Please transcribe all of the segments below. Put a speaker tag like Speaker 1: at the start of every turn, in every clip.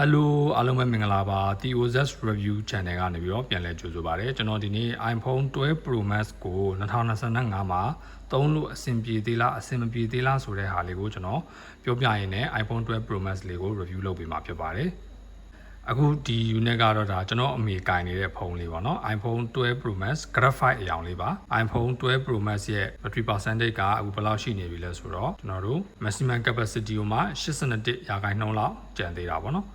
Speaker 1: Hello အားလုံးပဲမင်္ဂလာပါ TOZ Review Channel ကနေပြီးတော့ပြန်လည်ကြိုဆိုပါရစေကျွန်တော်ဒီနေ့ iPhone 12 Pro Max ကို2025မှာသုံးလို့အဆင်ပြေသေးလားအဆင်မပြေသေးလားဆိုတဲ့ဟာလေးကိုကျွန်တော်ပြောပြရင်းနဲ့ iPhone 12 Pro Max လေးကို review လုပ်ပေးမှာဖြစ်ပါတယ်အခုဒီ unit ကတော့ဒါကျွန်တော်အမေကင်နေတဲ့ဖုန်းလေးပေါ့နော် iPhone 12 Pro Max Graphite အရောင်လေးပါ iPhone 12 Pro Max ရဲ့ battery percentage ကအခုဘယ်လောက်ရှိနေပြီလဲဆိုတော့ကျွန်တော်တို့ maximum capacity ကိုမှ81%ရာခိုင်နှုန်းလောက်ကျန်သေးတာပေါ့နော်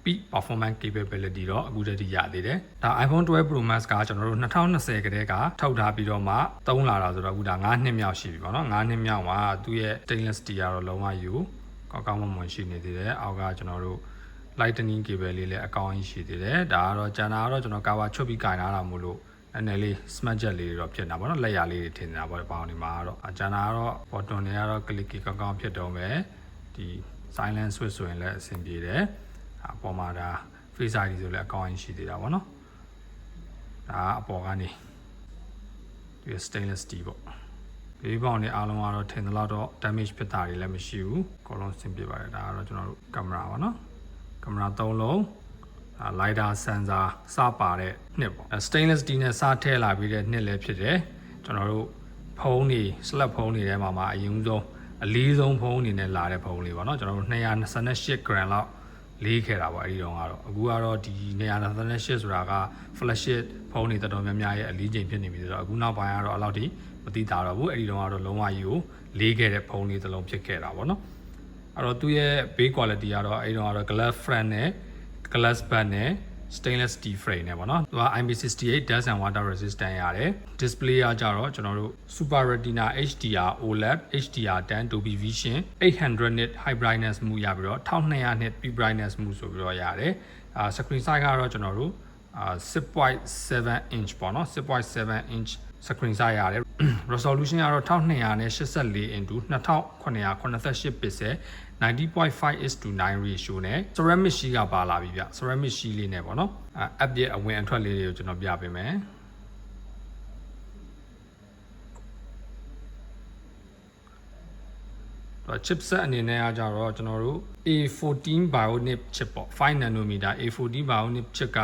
Speaker 1: Peak performance capability တော့အခုတည်းကရသေးတယ်။ဒါ iPhone 12 Pro Max ကကျွန်တော်တို့2020ကတည်းကထုတ်ထားပြီးတော့မှသုံးလာတာဆိုတော့အခုဒါ9နှစ်မြောက်ရှိပြီပေါ့နော်9နှစ်မြောက်မှာသူ့ရဲ့ stainless steel ကတော့လုံးဝယူကောင်းကောင်းမွန်မွန်ရှိနေသေးတယ်။အောက်ကကျွန်တော်တို့ lightning cable လေးလည်းအကောင်းကြီးရှိသေးတယ်။ဒါကတော့ကျန်တာကတော့ကျွန်တော် cover ချွတ်ပြီးကင်ထားတာမို့လို့နည်းနည်းလေး smart jet လေးတွေတော့ဖြစ်နေတာပေါ့နော်လက်ရလေးတွေထင်နေတာပေါ့ပေါင်းနေမှာတော့ကျန်တာကတော့ button တွေကတော့ clicky ကောင်းကောင်းဖြစ်တော့မယ်ဒီ silent switch ဆိုရင်လည်းအဆင်ပြေတယ်အပေါ်မှာဒါ face ID ဆိုလည်းအကောင်းကြီးရှိသေးတာပေါ့နော်ဒါအပေါ်ကနေဒီ stainless steel ပေါ့ဘေးပေါင်းတွေအားလုံးကတော့ထင်သလောက်တော့ damage ဖြစ်တာတွေလည်းမရှိဘူးအကုန်လုံးအဆင်ပြေပါတယ်ဒါကတော့ကျွန်တော်တို့ကင်မရာပါနော်ကင်မရာ3လုံးlidar sensor စပါတဲ့နှစ်ပေါ့ stainless steel နဲ့စထည့်လာပြီးတဲ့နှစ်လည်းဖြစ်တယ်ကျွန်တော်တို့ဖုန်းတွေ slab ဖုန်းတွေထဲမှာအရင်ဆုံးအလေးဆုံးဖုန်းအနေနဲ့လာတဲ့ဖုန်းလေးပေါ့နော်ကျွန်တော်တို့228 gram လောက်လေးခဲ့တာပေါ့အဲဒီတော့ကတော့အခုကတော့ဒီ228ဆိုတာက flagship ဖုန်းတွေတော်တော်များများရဲ့အလေးချိန်ဖြစ်နေပြီဆိုတော့အခုနောက်ပိုင်းကတော့အဲ့လောက်ထိမသိတာတော့ဘူးအဲဒီတော့ကတော့လုံးဝကြီးကိုလေးခဲ့တဲ့ဖုန်းလေးတစ်လုံးဖြစ်ခဲ့တာပေါ့နော်အဲ့တော့သူ့ရဲ့ base quality ကတော့အဲဒီတော့ကတော့ glass front နဲ့ glass back နဲ့stainless steel frame နဲ့ပေါ့နော်သူက IP68 dust and water resistant ရတယ် display ကကြတော့ကျွန်တော်တို့ Super Retina HDR OLED HDR10 Dolby Vision 800 nit high brightness မှုရပြီးတော့1200 nit peak brightness မှုဆိုပြီးတော့ရတယ်screen size ကတော့ကျွန်တော်တို့6.7 inch ပေါ့နော်6.7 inch screen size ရတယ် resolution ကတော့1284 into 2988 pixel 90.5:9 ratio နဲ့ ceramic sheet ကပါလာပြီဗျ ceramic sheet လေးနဲ့ပေါ့နော်app ရဲ့အဝင်အထွက်လေးတွေကိုကျွန်တော်ပြပေးမယ်chipset အနေနဲ့ကကြတော့ကျွန်တော်တို့ A14 Bionic chip ပေါ့5 nanometer A14 Bionic chip က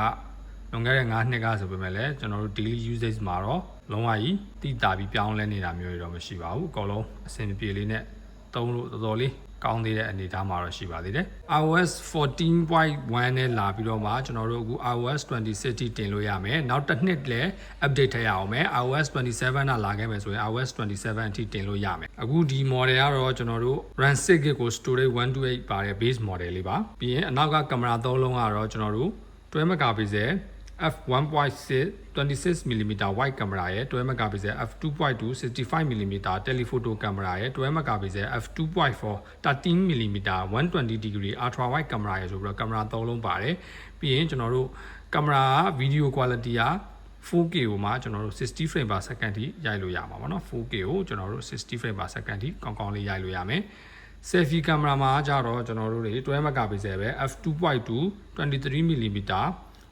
Speaker 1: လွန်ခဲ့တဲ့9နှစ်ကဆိုပေမဲ့လည်းကျွန်တော်တို့ daily usage မှာတော့လုံးဝကြီးတိတာပြီးပြောင်းလဲနေတာမျိုးတွေတော့မရှိပါဘူးအကုန်လုံးအဆင်ပြေလေးနဲ့သုံးလို့တော်တော်လေးကောင်းသေးတဲ့အနေအထားမှာတော့ရှိပါသေးတယ် iOS 14.1 နဲ့လာပြီးတော့မှကျွန်တော်တို့အခု iOS 26 ထိတင်လို့ရမယ်နောက်တစ်နှစ်လည်း update ထည့်ရအောင်မယ် iOS 27ကလာခဲ့မယ်ဆိုရင် iOS 27အထိတင်လို့ရမယ်အခုဒီ model ကတော့ကျွန်တော်တို့ RAM 6GB ကို storage 128ပါတဲ့ base model လေးပါပြီးရင်အနောက်ကကင်မရာ3လုံးကတော့ကျွန်တော်တို့12 megapixel f1.6 26mm wide camera ရဲ့12 megapixel f2.2 65mm telephoto camera ရဲ့12 megapixel f2.4 13mm 120 degree ultra wide camera ရဲ့ဆိုပြီးတော့ကင်မရာ3လုံးပါတယ်ပြီးရင်ကျွန်တော်တို့ကင်မရာ video quality က 4K ကိုမှကျွန်တော်တို့60 frame per second ထိရိုက်လို့ရမှာပေါ့နော် 4K ကိုကျွန်တော်တို့60 frame per second ထိကောင်းကောင်းလေးရိုက်လို့ရမယ် selfie camera မှာကြတော့ကျွန်တော်တို့တွေ12 megapixel ပဲ f2.2 23mm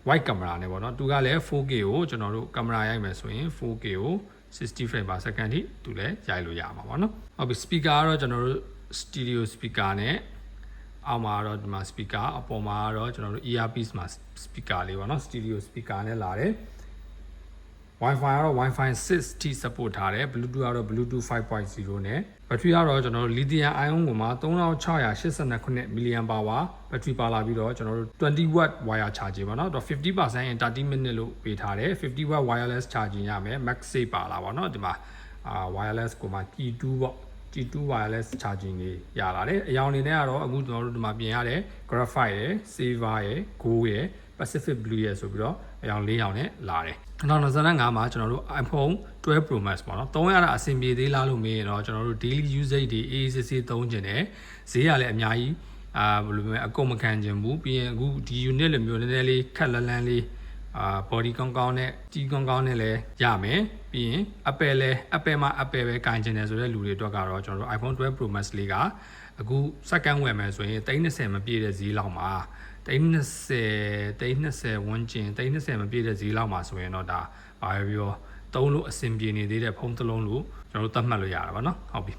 Speaker 1: wide camera နဲ့ပေါ့နော်သူကလည်း 4K ကိုကျွန်တော်တို့ကင်မရာရိုက်မယ်ဆိုရင် 4K ကို60 frame per second ထိသူလည်းရိုက်လို့ရမှာပေါ့နော်ဟုတ်ပြီ speaker ကတော့ကျွန်တော်တို့ stereo speaker နဲ့အောက်မှာတော့ဒီမှာ speaker အပေါ်မှာတော့ကျွန်တော်တို့ earpiece မှာ speaker လေးပေါ့နော် stereo speaker နဲ့လာတယ် Wi-Fi ကတော့ Wi-Fi 6 ထိ support ထားတယ် Bluetooth ကတော့ Bluetooth 5.0 နဲ့ battery ကတော့ကျွန်တော်တို့ lithium ion ကိုမှ3689 mAh battery ပါလာပြီးတော့ကျွန်တော်တို့20 watt wire charging ပေါ့နော်တော့ 50% in 30 minute လို့ပေးထားတယ်50 watt wireless charging ရမယ် MagSafe ပါလာပါတော့ဒီမှာwireless ကိုမှ T2 ပေါ့ T2 wireless charging တွေရလာတယ်အရောင်နေနဲ့ကတော့အခုကျွန်တော်တို့ဒီမှာပြင်ရတဲ့ graphite ရယ် silver ရယ် gold ရယ် Pacific blue ရယ်ဆိုပြီးတော့အရောင်၄ရောင်နဲ့လာတယ်2025မှာကျွန်တော်တို့ iPhone 12 Pro Max ပေါ့နော်သုံးရတာအဆင်ပြေသေးလားလို့မေးရင်တော့ကျွန်တော်တို့ daily usage တွေအေးအေးဆေးဆေးသုံးကျင်တယ်ဈေးကလည်းအများကြီးဘယ်လိုမျိုးအကုန်မခံကျင်ဘူးပြီးရင်အခုဒီ unit လိုမျိုးနည်းနည်းလေးခက်လန်းလန်းလေးbody ကောင်းကောင်းနဲ့ကြီးကောင်းကောင်းနဲ့လည်းရမယ်ပြီးရင် Apple လည်း Apple မှာ Apple ပဲကင်ကျင်တယ်ဆိုတဲ့လူတွေအတွက်ကတော့ကျွန်တော်တို့ iPhone 12 Pro Max လေးကအခု second ဝယ်မယ်ဆိုရင်30မပြည့်တဲ့ဈေးလောက်မှာ30ဝန်းကျင်30မပြည့်တဲ့ဈေးလောက်မှာဆိုရင်တော့ဒါဘာပဲပြောသုံးလို့အဆင်ပြေနေသေးတဲ့ဖုန်းတစ်လုံးလို့ကျွန်တော်တို့သတ်မှတ်လို့ရတာပါเนาะဟုတ်ပြီ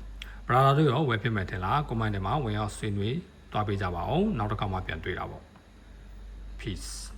Speaker 1: brother တို့ရောဝယ်ဖြစ်မယ်ထင်လား comment ထဲမှာဝင်ရောက်ဆွေးနွေးတွားပေးကြပါအောင်နောက်တစ်ခါမှပြန်တွေ့တာပေါ့ peace